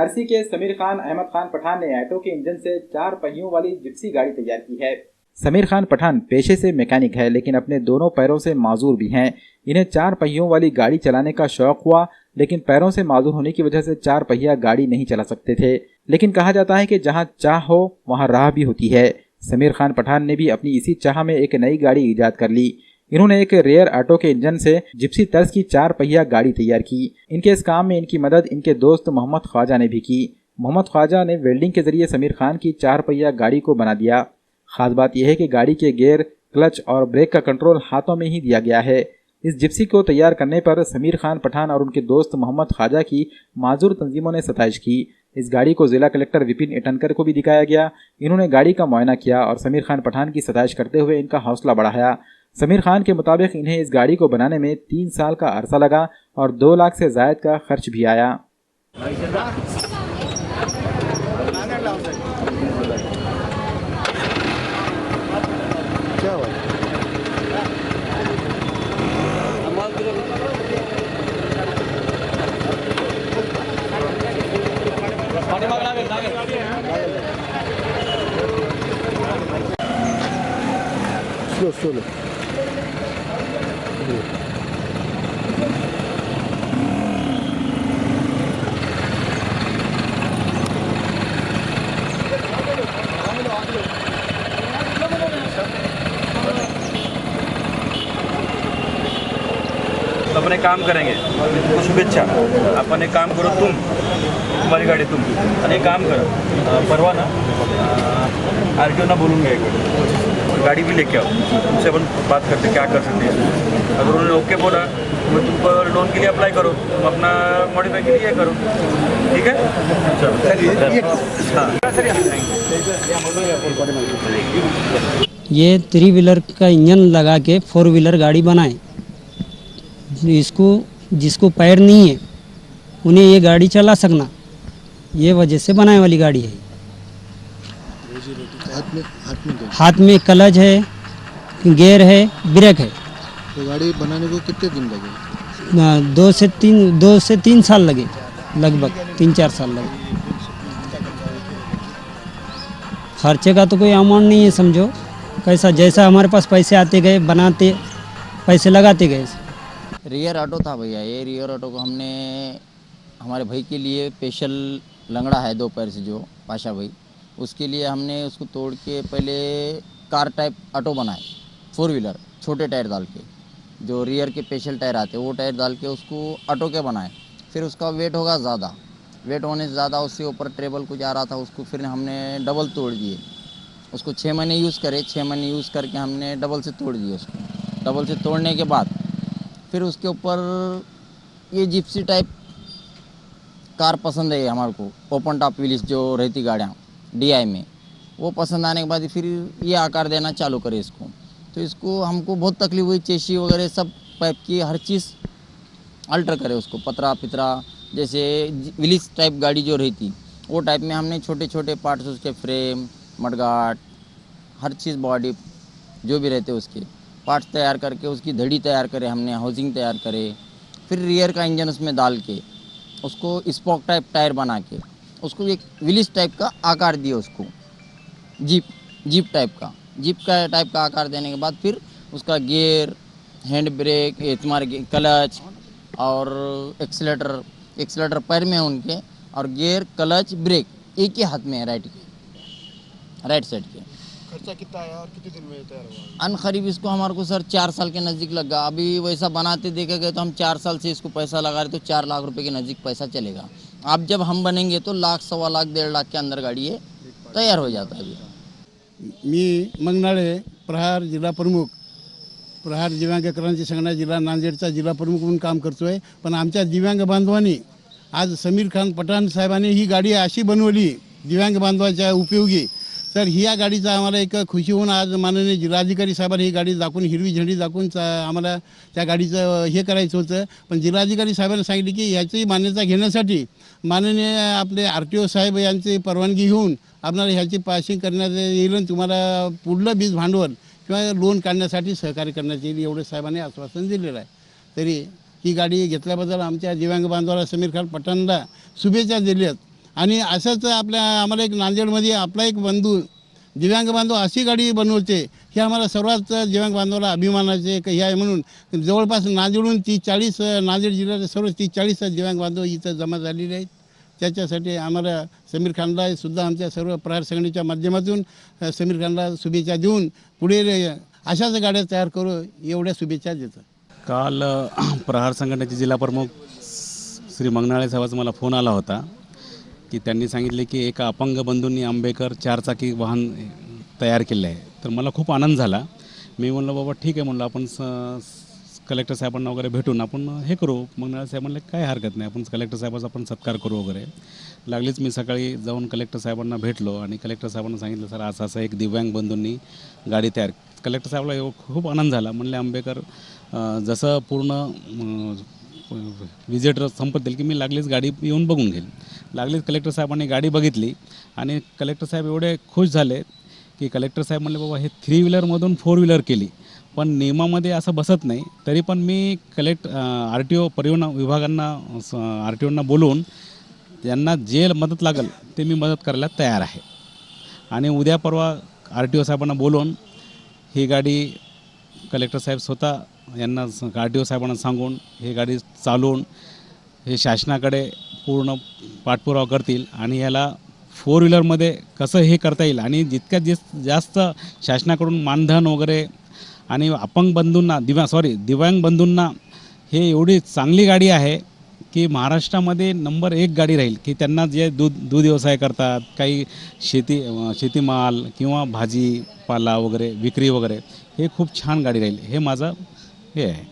नरसी के समीर खान अहमद खान पठान ने ऑटो के इंजन से 4 पहियों वाली जिप्सी गाड़ी तैयार की है। समीर खान पठान पेशे से मैकेनिक है, लेकिन अपने दोनों पैरों से माजूर भी हैं। इन्हें 4 पहियों वाली गाड़ी चलाने का शौक हुआ, लेकिन पैरों से माजूर होने की वजह से 4 पहिया गाड़ी नहीं चला सकते थे। लेकिन कहा जाता है कि जहां चाह हो वहां राह भी होती है। समीर खान पठान ने भी अपनी इसी चाह में एक नई गाड़ी ईजाद कर ली। इन्होंने एक रेयर ऑटो के इंजन से जिप्सी तर्ज की 4 पहिया गाड़ी तैयार की। इनके इस काम में इनकी मदद इनके दोस्त मोहम्मद ख्वाजा ने भी की। मोहम्मद ख्वाजा ने वेल्डिंग के जरिए समीर खान की 4 पहिया गाड़ी को बना दिया। खास बात यह है कि गाड़ी के गियर, क्लच और ब्रेक का कंट्रोल हाथों में ही दिया गया है। इस जिप्सी को तैयार करने पर समीर खान पठान और उनके दोस्त मोहम्मद ख्वाजा की माजूर तंजीमों ने सताइश की। इस गाड़ी को जिला कलेक्टर विपिन इटनकर को भी दिखाया गया। इन्होंने गाड़ी का मुआयना किया और समीर खान पठान की सताइश करते हुए इनका हौसला बढ़ाया। समीर खान के मुताबिक इन्हें इस गाड़ी को बनाने में 3 साल का अरसा लगा और 2 लाख से जायद का खर्च भी आया। Solo. अपने काम करेंगे, तुमको शुभेच्छा। आपण एक काम करो, तुम्हारी गाड़ी तुम आणि एक काम करो, परवा ना RTO ना बोलूँगा एक बार, गाड़ी भी लेके आओ, तुमसे अपन बात करते क्या कर सकते हैं। अगर उन्होंने ओके बोला तो तुम पर लोन के लिए अप्लाई करो, तुम अपना मॉडिफाई के लिए करो, ठीक है। ये 3 व्हीलर का इंजन लगा के 4 व्हीलर गाड़ी बनाए। इसको जिसको पैर नहीं है उन्हें ये गाड़ी चला सकना, ये वजह से बनाने वाली गाड़ी है। हाथ में क्लच है, गियर है, ब्रेक है। तो गाड़ी बनाने को कितने दिन लगे? 2 से 3 साल लगे, लगभग 3-4 साल लगे। खर्चे का तो कोई अमाउंट नहीं है, समझो कैसा जैसा हमारे पास पैसे आते गए बनाते पैसे लगाते गए। रियर ऑटो था भैया, ये रियर ऑटो को हमने हमारे भाई के लिए स्पेशल लंगड़ा है 2 पैर से जो पाशा भाई, उसके लिए हमने उसको तोड़ के पहले कार टाइप ऑटो बनाए, 4 व्हीलर छोटे टायर डाल के, जो रियर के स्पेशल टायर आते हैं वो टायर डाल के उसको ऑटो के बनाए। फिर उसका वेट होगा ज़्यादा, वेट होने से ज़्यादा उससे ऊपर ट्रेबल कुछ आ रहा था, उसको फिर हमने डबल तोड़ दिए। उसको 6 महीने यूज़ करे, 6 महीने यूज़ करके हमने डबल से तोड़ दिए उसको। डबल से तोड़ने के बाद फिर उसके ऊपर ये जिप्सी टाइप कार पसंद है हमारे को, ओपन टॉप व्हील्स जो रहती गाड़ियाँ DI में, वो पसंद आने के बाद फिर ये आकार देना चालू करे इसको। तो इसको हमको बहुत तकलीफ हुई, चेशी वगैरह सब पाइप की हर चीज़ अल्टर करे उसको, पतरा पितरा जैसे व्हील्स टाइप गाड़ी जो रहती वो टाइप में हमने छोटे छोटे पार्ट्स उसके फ्रेम, मडगार्ड, हर चीज़ बॉडी जो भी रहते उसके पार्ट्स तैयार करके उसकी धड़ी तैयार करे हमने, हाउसिंग तैयार करे। फिर रियर का इंजन उसमें डाल के उसको स्पोक टाइप टायर बना के उसको एक व्हील्स टाइप का आकार दिए उसको, जीप टाइप का आकार देने के बाद फिर उसका गियर, हैंड ब्रेक, तुम्हारे क्लच और एक्सीलेटर पैर में है उनके, और गियर, क्लच, ब्रेक एक ही हाथ में है, राइट साइड के। खर्चा कितना आया और कितने दिन में तैयार हुआ? अनकरीब इसको हमारे को सर 4 साल के नज़दीक लगा। अभी वैसा बनाते देखे गए तो हम 4 साल से इसको पैसा लगा रहे तो 4 लाख रुपए के नज़दीक पैसा चलेगा। अब जब हम बनेंगे तो लाख, 1.25 लाख, 1.5 लाख के अंदर गाड़ी ये तैयार हो जाता है। मी मंगनाळे, प्रहार जिल्हा प्रमुख, प्रहार दिव्यांग क्रांती संघटना जिल्हा नांदेडचा जिल्हा प्रमुख म्हणून काम करतो आहे। पण आमच्या दिव्यांग बांधवांनी आज समीर खान पठाण साहेबांनी ही गाडी अशी बनवली दिव्यांग बांधवाच्या उपयोगी, तर ह्या गाडीचा आम्हाला एक खुशी होऊन आज माननीय जिल्हाधिकारी साहेबांनी ही गाडी दाखवून, हिरवी झेंडी दाखवून आम्हाला त्या गाडीचं हे करायचं होतं। पण जिल्हाधिकारी साहेबांनी सांगितले की ह्याची मान्यता घेण्यासाठी माननीय आपले RTO साहेब यांची परवानगी घेऊन आपल्याला ह्याची पासिंग करण्यात येईल आणि तुम्हाला पुढलं बीज भांडवल किंवा लोन काढण्यासाठी सहकार्य करण्यात येईल एवढं साहेबांनी आश्वासन दिलेलं आहे। तरी ही गाडी घेतल्याबद्दल आमच्या दिव्यांग बांधवाला समीर खान पठाणला शुभेच्छा दिल्यात आणि असंच आम्हाला एक नांदेडमध्ये आपला एक बंधू दिव्यांग बांधव अशी गाडी बनवते हे आम्हाला सर्वात दिव्यांग बांधवाला अभिमानाचे हे आहे. म्हणून जवळपास नांदेडहून 30-40 नांदेड जिल्ह्याचे सर्व 30-40 दिव्यांग बांधव इथं जमा झालेले आहेत. त्याच्यासाठी आम्हाला समीर खानला सुद्धा आमच्या सर्व प्रहार संघटनेच्या माध्यमातून समीर खानला शुभेच्छा देऊन पुढे अशाच गाड्या तयार करू एवढ्या शुभेच्छा देतो. काल प्रहार संघटनेचे जिल्हाप्रमुख श्री मंगनाळे साहेबांचा मला फोन आला होता की त्यांनी सांगितले की एका अपंग बंधूंनी आंबेकर 4 चाकी वाहन तयार केले आहे. तर मला खूप आनंद झाला. मी म्हणलं बाबा ठीक आहे, म्हणलं आपण कलेक्टर साहेबांना वगैरे भेटून आपण हे करू. मंगनाळे साहेब म्हणले काय हरकत नाही, आपण कलेक्टर साहेबाचा आपण सत्कार करू वगैरे. लागलीच मी सकाळी जाऊन कलेक्टर साहेबांना भेटलो आणि कलेक्टर साहेबांना सांगितलं सर असं एक दिव्यांग बंधूंनी गाडी तयार. कलेक्टर साहेबला खूप आनंद झाला. म्हणले आंबेकर जसं पूर्ण विजिटर संपतील की मी लागलीच गाडी येऊन बघून घेईल. लागलीच कलेक्टर साहेबांनी गाडी बघितली आणि कलेक्टर साहेब एवढे खुश झाले की कलेक्टर साहेब म्हणले बाबा हे 3 व्हीलरमधून 4 व्हीलर केली, पण नियमामध्ये असं बसत नाही. तरी पण मी RTO परिवहन विभागांना RTOंना बोलवून त्यांना जे मदत लागेल ते मी मदत करायला तयार आहे. आणि उद्या परवा RTO साहेबांना बोलवून ही गाडी कलेक्टर साहेब स्वतः यांना RTO साहेबांना सांगून ही गाडी चालवून हे शासनाकडे पूर्ण पाठपुरावा करतील आणि याला 4 व्हीलरमध्ये कसं हे करता येईल आणि जितक्यात जास्त शासनाकडून मानधन वगैरे आणि अपंग बंधूंना दिव्यांग बंधूंना हे एवढी चांगली गाडी आहे की महाराष्ट्रामध्ये नंबर 1 गाडी राहील की त्यांना जे दूध व्यवसाय करतात, काही शेतीमाल किंवा भाजीपाला वगैरे विक्री वगैरे, हे खूप छान गाडी राहील. हे माझं हे आहे.